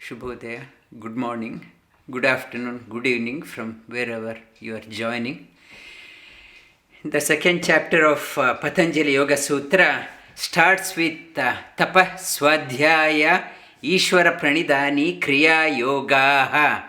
Shubhodaya, good morning, good afternoon, good evening from wherever you are joining. The second chapter of Patanjali Yoga Sutra starts with Tapa Swadhyaya Ishvara Pranidhani Kriya Yoga.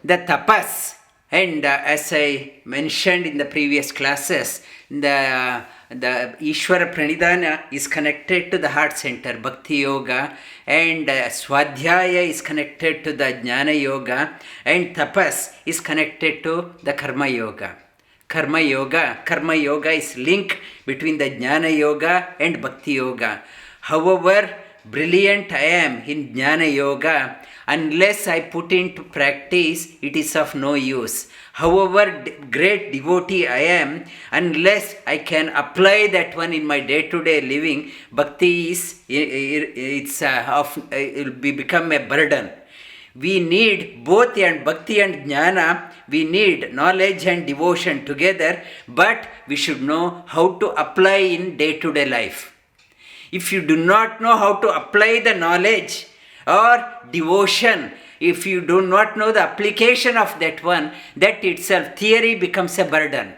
The tapas, and as I mentioned in the previous classes, the Ishvara Pranidhana is connected to the heart center, Bhakti Yoga, and Swadhyaya is connected to the Jnana Yoga, and Tapas is connected to the Karma Yoga. Karma Yoga is link between the Jnana Yoga and Bhakti Yoga. However brilliant I am in Jnana Yoga, unless I put into practice, it is of no use. However great devotee I am, unless I can apply that one in my day-to-day living, bhakti will become a burden. We need both and bhakti and jnana. We need knowledge and devotion together, but we should know how to apply in day-to-day life. If you do not know how to apply the knowledge or devotion, if you do not know the application of that one, that itself, theory becomes a burden.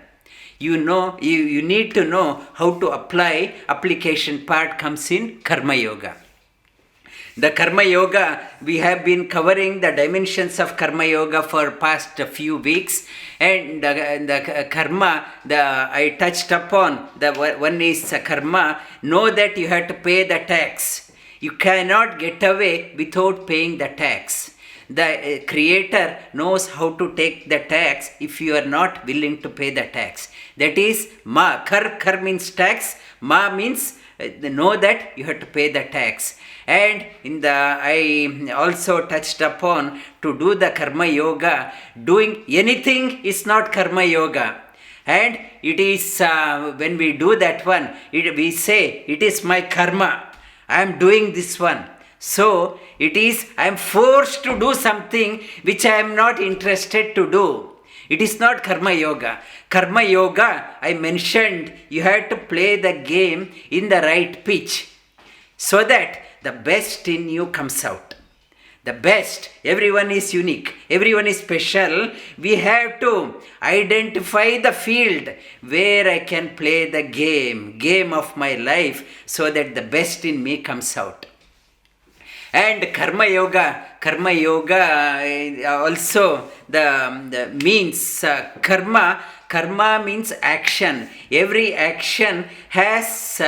You need to know how to apply. Application part comes in Karma Yoga. The Karma Yoga, we have been covering the dimensions of Karma Yoga for past few weeks, and the Karma, I touched upon, the one is Karma. Know that you have to pay the tax. You cannot get away without paying the tax. The Creator knows how to take the tax if you are not willing to pay the tax. That is Ma. Kar means tax. Ma means know that you have to pay the tax. And I also touched upon, to do the Karma Yoga, doing anything is not Karma Yoga. And it is, when we do that one, we say, it is my karma. I am doing this one. So, it is, I am forced to do something which I am not interested to do. It is not Karma Yoga. Karma Yoga, I mentioned, you have to play the game in the right pitch, so that the best in you comes out. The best. Everyone is unique. Everyone is special. We have to identify the field where I can play the game of my life, so that the best in me comes out. And Karma Yoga also the means karma means action. Every action has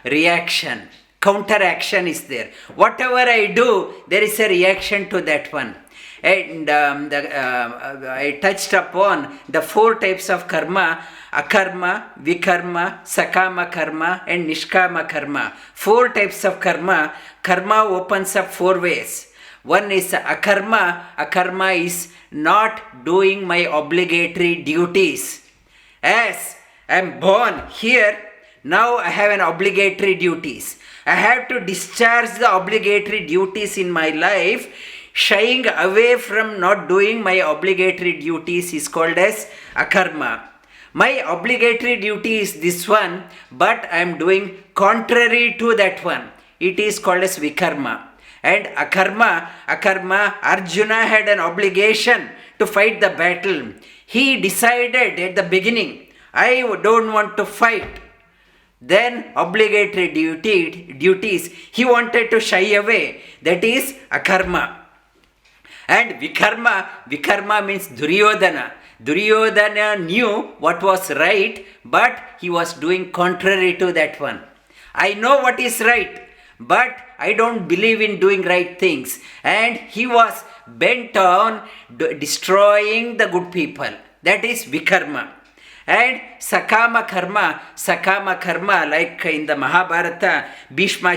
reaction. Counteraction is there. Whatever I do, there is a reaction to that one. And I touched upon the 4 types of karma: Akarma, vikarma, sakama karma, and nishkama karma. 4 types of karma. Karma opens up 4 ways. One is akarma. Akarma is not doing my obligatory duties. As I am born here, now I have an obligatory duties. I have to discharge the obligatory duties in my life. Shying away from not doing my obligatory duties is called as akarma. My obligatory duty is this one, but I am doing contrary to that one. It is called as vikarma. And akarma, Arjuna had an obligation to fight the battle. He decided at the beginning, I don't want to fight. Then obligatory duties, he wanted to shy away. That is akarma. And vikarma means Dhuryodhana. Dhuryodhana knew what was right, but he was doing contrary to that one. I know what is right, but I don't believe in doing right things. And he was bent on destroying the good people. That is vikarma. And sakama karma, like in the Mahabharata, Bheeshma,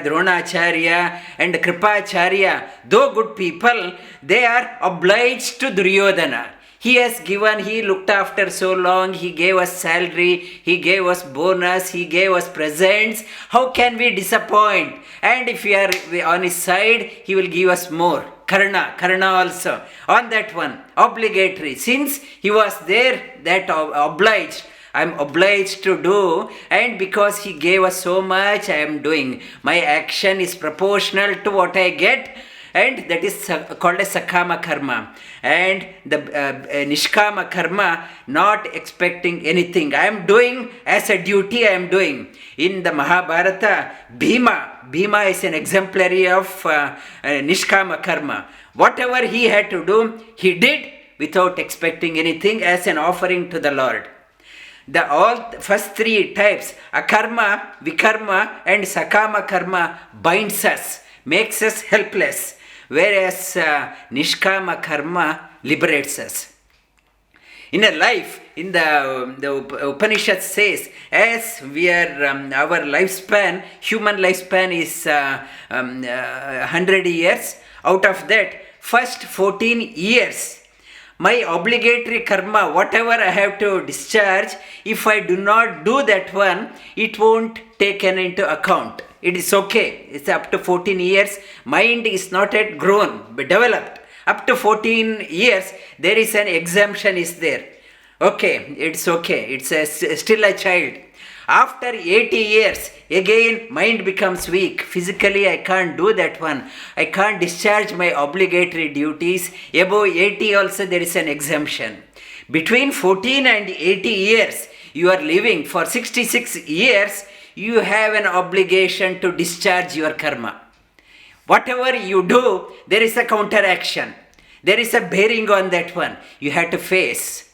Dronacharya and Kripacharya, though good people, they are obliged to Dhuryodhana. He has given, he looked after so long, he gave us salary, he gave us bonus, he gave us presents. How can we disappoint? And if we are on his side, he will give us more. Karna also. On that one, obligatory. Since he was there, that obliged, I am obliged to do, and because he gave us so much, I am doing. My action is proportional to what I get, and that is called as sakama karma. And the nishkama karma, not expecting anything. I am doing as a duty I am doing. In the Mahabharata, Bheema is an exemplary of nishkama karma. Whatever he had to do, he did without expecting anything as an offering to the Lord. The all first three types, akarma, vikarma and sakama karma, binds us, makes us helpless, whereas nishkama karma liberates us. In a life, in the Upanishad says, as we are, our lifespan, human lifespan is 100 years. Out of that, first 14 years, my obligatory karma, whatever I have to discharge, if I do not do that one, it won't taken into account. It is okay. It's up to 14 years. Mind is not yet grown, but developed. Up to 14 years, there is an exemption is there. Okay, it's okay. It's still a child. After 80 years, again mind becomes weak. Physically, I can't do that one. I can't discharge my obligatory duties. Above 80 also there is an exemption. Between 14 and 80 years, you are living. For 66 years, you have an obligation to discharge your karma. Whatever you do, there is a counteraction. There is a bearing on that one. You have to face.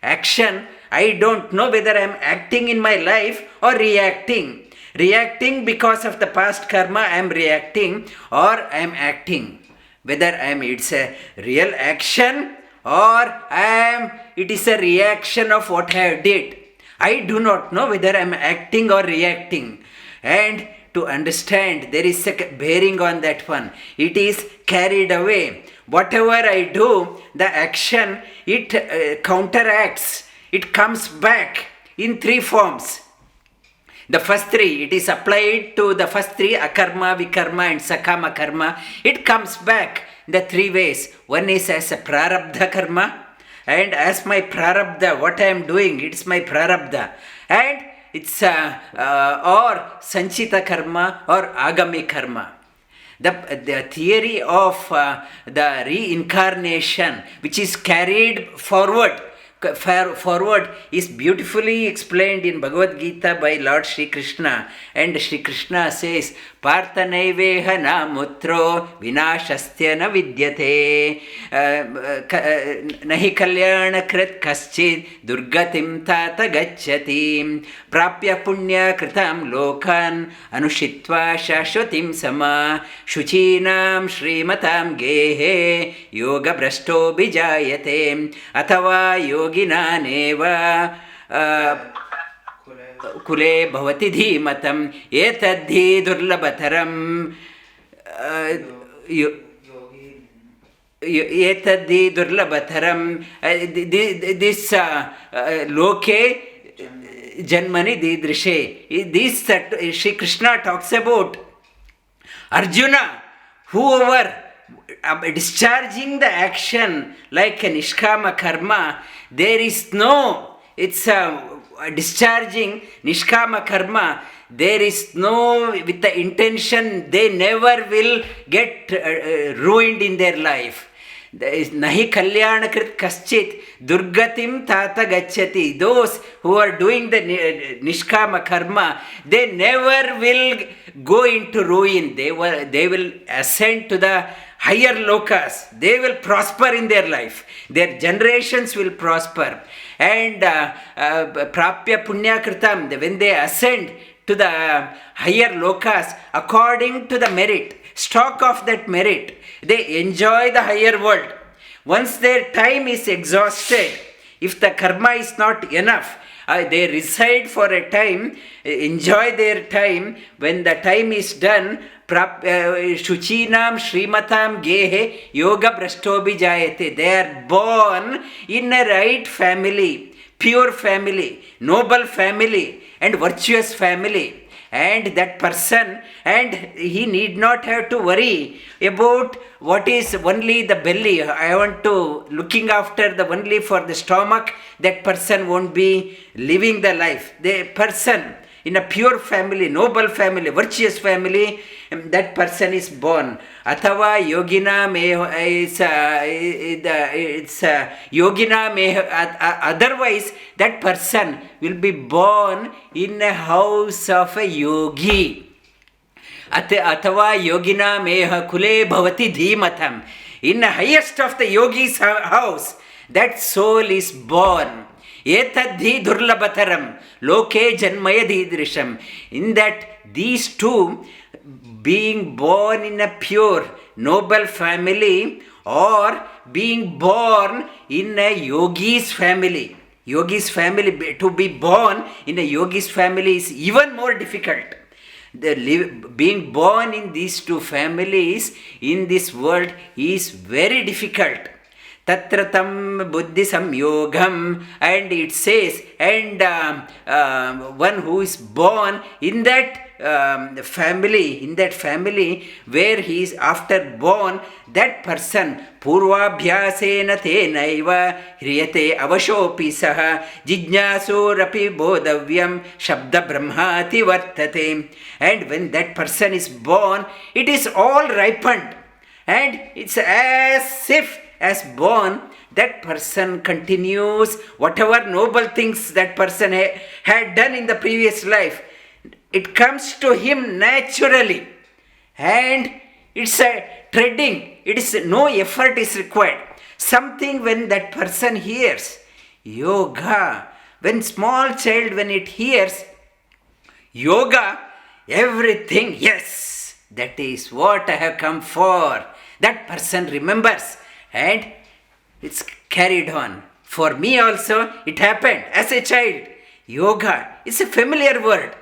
Action, I don't know whether I am acting in my life or reacting. Reacting because of the past karma, I am reacting, or I am acting. Whether it's a real action or it is a reaction of what I did. I do not know whether I am acting or reacting. And to understand, there is a bearing on that one. It is carried away. Whatever I do, the action, it counteracts. It comes back in three forms. The first three, it is applied to the first three, akarma, vikarma and sakama karma. It comes back the three ways. One is as a prarabdha karma, and as my prarabdha, what I am doing, it's my prarabdha. And it's or sanchita karma or agami karma. The theory of the reincarnation, which is carried forward is beautifully explained in Bhagavad Gita by Lord Sri Krishna. And Sri Krishna says, Parthanaiveha namutro vinashastya na vidyate nahi kalyana krit kaschid durgatim tata gacchati prapya punya kritam lokan anushitva shashwatim sama shuchinam shrimatam gehe yoga brashto bijayate athava yoginaneva कुले भवति धीमतं एतद्धि दुर्लभतरं एतद्धि दुर्लभतरं this लोके जन्मनि दीदृशे. This Sri Krishna talks about Arjuna, whoever discharging the action like a nishkama karma, there is no, it's discharging nishkama karma, there is no, with the intention, they never will get ruined in their life. Nahi kalyana krit kaschit durgatim tata gacchati. Those who are doing the nishkama karma, they never will go into ruin. They will ascend to the higher lokas. They will prosper in their life. Their generations will prosper. And prapya punya kritam, when they ascend to the higher lokas, according to the merit, stock of that merit, they enjoy the higher world. Once their time is exhausted, if the karma is not enough, they reside for a time, enjoy their time. When the time is done, shuchinam shrimatam gehe yoga brashtobi jayate. They are born in a right family, pure family, noble family and virtuous family. And that person, and he need not have to worry about what is only the belly. I want to looking after the only for the stomach. That person won't be living the life. The person in a pure family, noble family, virtuous family, that person is born. Athava yogina yogina otherwise that person will be born in a house of a yogi. Athava yogina meha kule bhavati dhimatam. In the highest of the yogi's house, that soul is born. Etadhi durlabhataram loke janmaya didrisham. In that these two, being born in a pure, noble family or being born in a yogi's family. Yogi's family, to be born in a yogi's family is even more difficult. Being born in these two families in this world is very difficult. Tatratam buddhi samyogam, and it says, and one who is born in that family where he is after born, that person purvabhyasena tenaiva hriyate avashopi saha jijnasurapi bodhavyam shabda brahmati vartate. And when that person is born, it is all ripened, and it's as if as born, that person continues whatever noble things that person had done in the previous life. It comes to him naturally, and it's a treading. It is no effort is required. Something when that person hears yoga, when small child when it hears yoga, everything, yes, that is what I have come for. That person remembers, and it's carried on. For me also, it happened as a child. Yoga is a familiar word.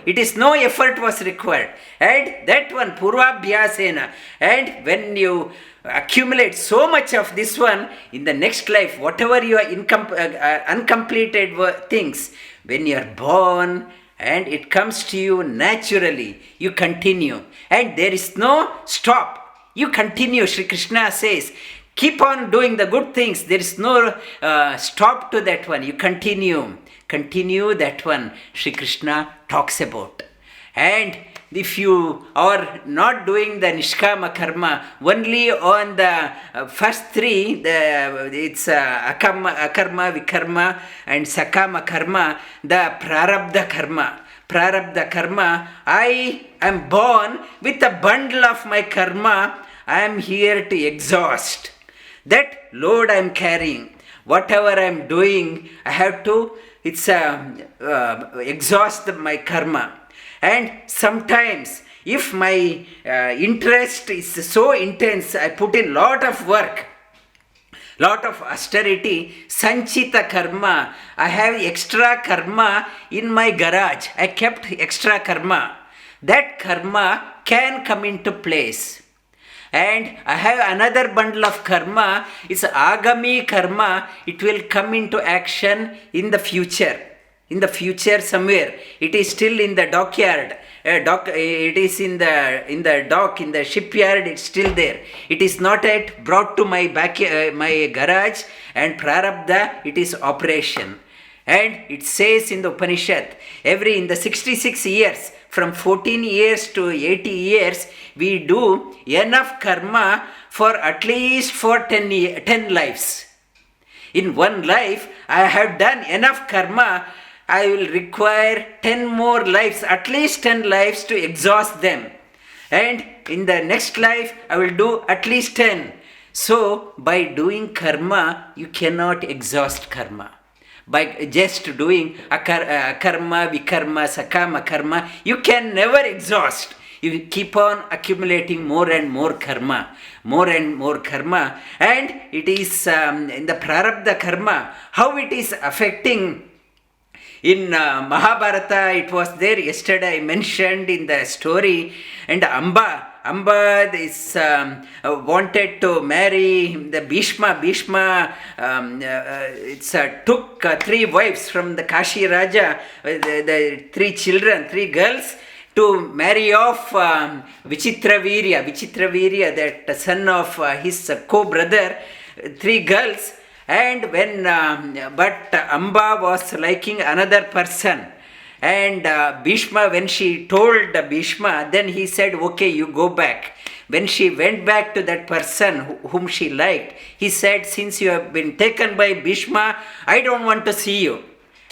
It is no effort was required. And that one, purvabhyasena. And when you accumulate so much of this one, in the next life, whatever your uncompleted things, when you are born, and it comes to you naturally, you continue. And there is no stop. You continue. Sri Krishna says, keep on doing the good things. There is no stop to that one. You continue. Continue that one. Sri Krishna talks about. And if you are not doing the nishkama karma, only on the first three, it's akarma, vikarma and sakama karma, the prarabdha karma. Prarabdha karma, I am born with a bundle of my karma. I am here to exhaust. That load I am carrying. Whatever I am doing, I have to, exhaust my karma. And sometimes, if my interest is so intense, I put in lot of work, lot of austerity, sanchita karma. I have extra karma in my garage. I kept extra karma. That karma can come into place. And I have another bundle of karma. It's agami karma. It will come into action in the future. In the future somewhere. It is still in the dockyard. It is in the dock, in the shipyard. It's still there. It is not yet brought to my my garage. And prarabdha, it is operation. And it says in the Upanishad, in the 66 years, from 14 years to 80 years, we do enough karma for at least for 10 lives. In one life, I have done enough karma. I will require 10 more lives, at least 10 lives to exhaust them. And in the next life, I will do at least 10. So, by doing karma, you cannot exhaust karma. By just doing akarma, vikarma, sakama karma, you can never exhaust. You keep on accumulating more and more karma, and it is in the prarabdha karma, how it is affecting. In Mahabharata, it was there yesterday, I mentioned in the story, and Amba is wanted to marry the Bheeshma. Bheeshma took 3 wives from the Kashi Raja, the 3 children, 3 girls, to marry off Vichitravirya, that son of his co-brother, 3 girls. And when, but Amba was liking another person, And Bheeshma, when she told Bheeshma, then he said, okay, you go back. When she went back to that person whom she liked, he said, since you have been taken by Bheeshma, I don't want to see you.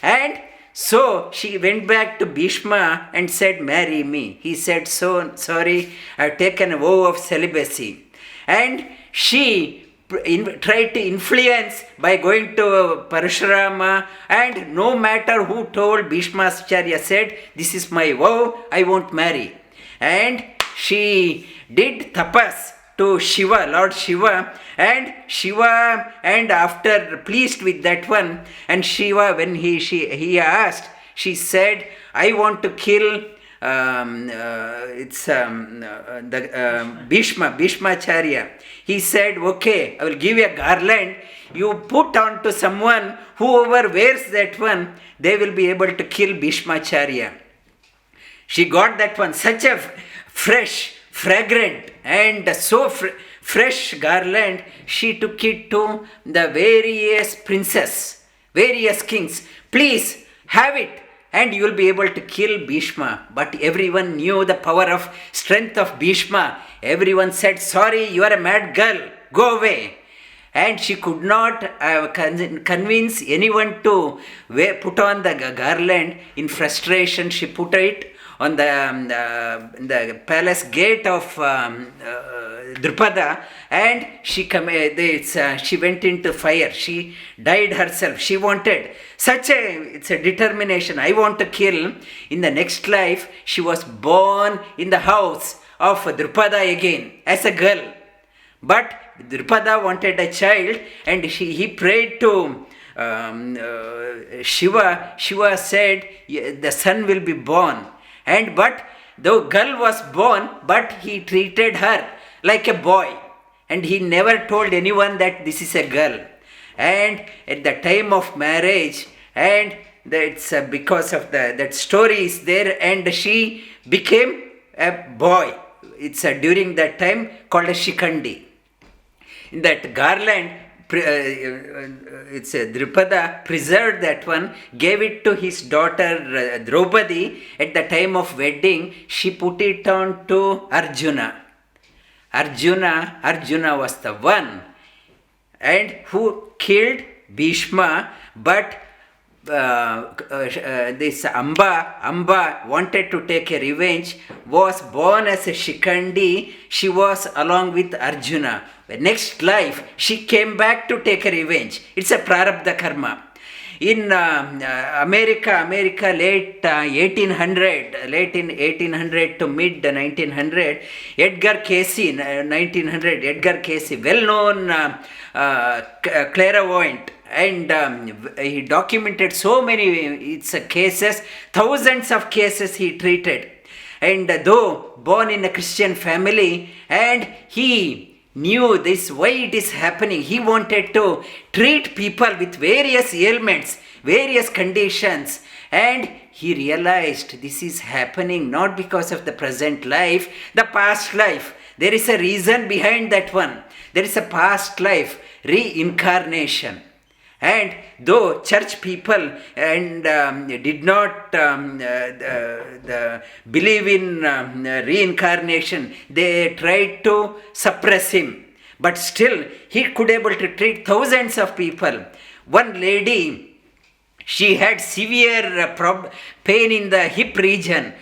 And so she went back to Bheeshma and said, marry me. He said, so sorry, I've taken a vow of celibacy. And she tried to influence by going to Parashurama, and no matter who told, Bhishmacharya said, this is my vow, I won't marry. And she did tapas to Shiva, Lord Shiva, and after pleased with that one, and Shiva, when he asked, she said, I want to kill Bhishmacharya. He said, okay, I will give you a garland. You put on to someone, whoever wears that one, they will be able to kill Bhishmacharya. She got that one, such a fresh, fragrant, and so fresh garland. She took it to the various princes, various kings. Please have it, and you will be able to kill Bheeshma. But everyone knew the power of strength of Bheeshma. Everyone said, sorry, you are a mad girl, go away. And she could not convince anyone to put on the garland. In frustration, she put it on the palace gate of Drupada, and she went into fire. She died herself. She wanted it's a determination. I want to kill. In the next life, she was born in the house of Drupada again as a girl. But Drupada wanted a child, and he prayed to Shiva. Shiva said, the son will be born. But the girl was born, but he treated her like a boy. And he never told anyone that this is a girl. And at the time of marriage, and that's because of that story is there, and she became a boy. It's during that time called a Shikandi. In that garland, Drupada preserved that one, gave it to his daughter Draupadi. At the time of wedding, she put it on to Arjuna. Arjuna was the one, and who killed Bheeshma. But this Amba wanted to take a revenge, was born as a Shikandi. She was along with Arjuna. The next life, she came back to take a revenge. It's a prarabdha karma. In America, late in 1800 to mid 1900, Edgar Cayce, well-known clairvoyant, and he documented so many cases, thousands of cases he treated. And though born in a Christian family, and he knew this, why it is happening. He wanted to treat people with various ailments, various conditions, and he realized this is happening not because of the present life, the past life. There is a reason behind that one. There is a past life, reincarnation. And though church people and did not believe in reincarnation, they tried to suppress him. But still, he could able to treat thousands of people. One lady, she had severe pain in the hip region.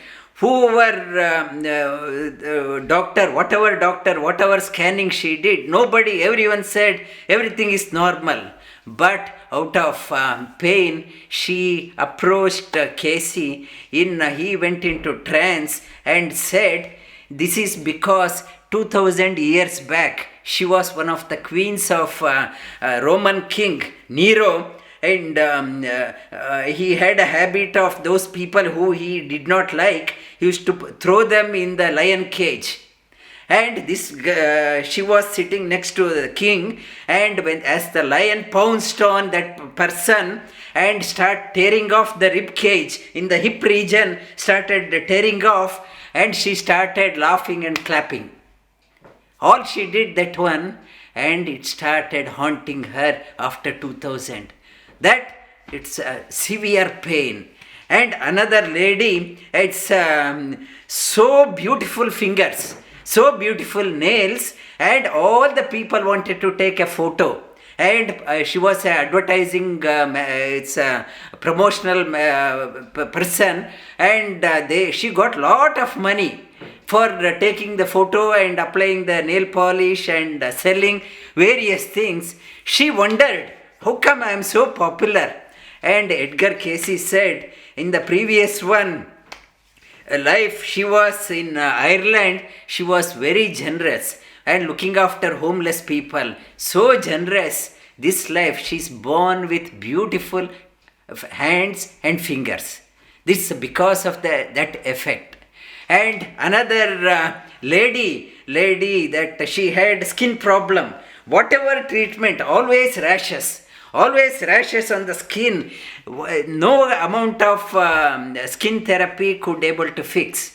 Whatever scanning she did, everyone said everything is normal. But out of pain, she approached Casey. He went into trance and said, this is because 2000 years back, she was one of the queens of Roman king Nero. And he had a habit of those people who he did not like. He used to throw them in the lion cage. And she was sitting next to the king, and as the lion pounced on that person and started tearing off the rib cage in the hip region, started tearing off, and she started laughing and clapping. All she did that one, and it started haunting her after 2000. That it's a severe pain. And another lady, it's so beautiful fingers, so beautiful nails, and all the people wanted to take a photo. And she was advertising, it's a promotional person, and she got lot of money for taking the photo and applying the nail polish and selling various things. She wondered, how come I am so popular? And Edgar Cayce said, in the previous life, she was in Ireland, she was very generous and looking after homeless people. So generous. This life, she is born with beautiful hands and fingers. This is because of that effect. And another lady that she had skin problem. Whatever treatment, always rashes on the skin. No amount of skin therapy could able to fix.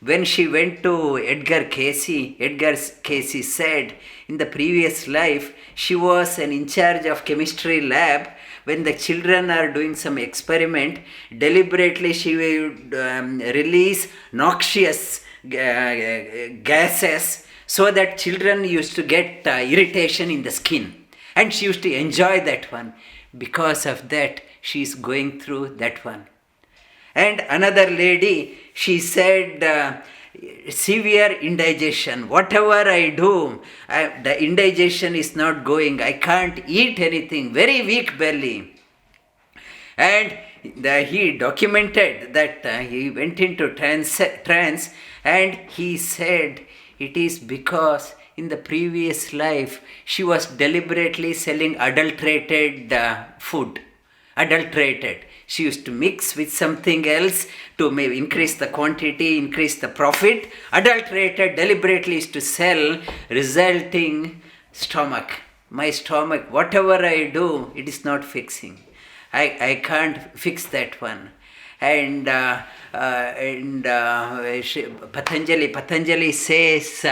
When she went to Edgar Cayce said, in the previous life, she was in charge of chemistry lab. When the children are doing some experiment, deliberately she would release noxious gases so that children used to get irritation in the skin. And she used to enjoy that one. Because of that, she is going through that one. And another lady, she said, severe indigestion. Whatever I do, the indigestion is not going. I can't eat anything. Very weak belly. And he documented that he went into trance, and he said it is because in the previous life she was deliberately selling adulterated food. Adulterated. She used to mix with something else to maybe increase the quantity, increase the profit. Adulterated deliberately is to sell, resulting stomach. My stomach, whatever I do, it is not fixing. I can't fix that one. And Patanjali says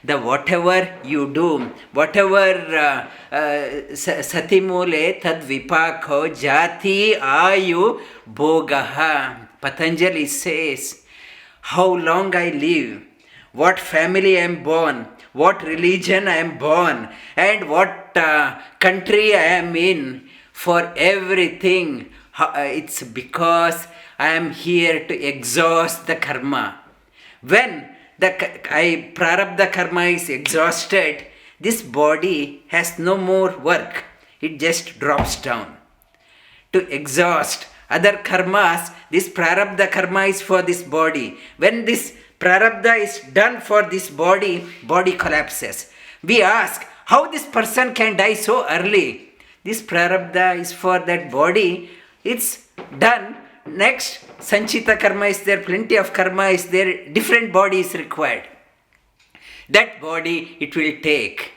the whatever you do, whatever satimule tad vipako jati ayu bhogaha. Patanjali says, how long I live, what family I am born, what religion I am born, and what country I am in, for everything, it's because I am here to exhaust the karma. When the prarabdha karma is exhausted, this body has no more work. It just drops down. To exhaust other karmas, this prarabdha karma is for this body. When this prarabdha is done for this body, body collapses. We ask, how this person can die so early? This prarabdha is for that body. It's done. Next, sanchita karma is there, plenty of karma is there, different body is required. That body it will take,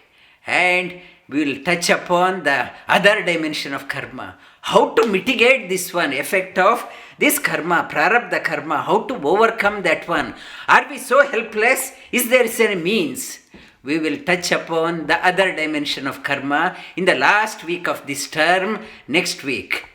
and we will touch upon the other dimension of karma. How to mitigate this one, effect of this karma, prarabdha karma, how to overcome that one. Are we so helpless? Is there any means? We will touch upon the other dimension of karma in the last week of this term, next week.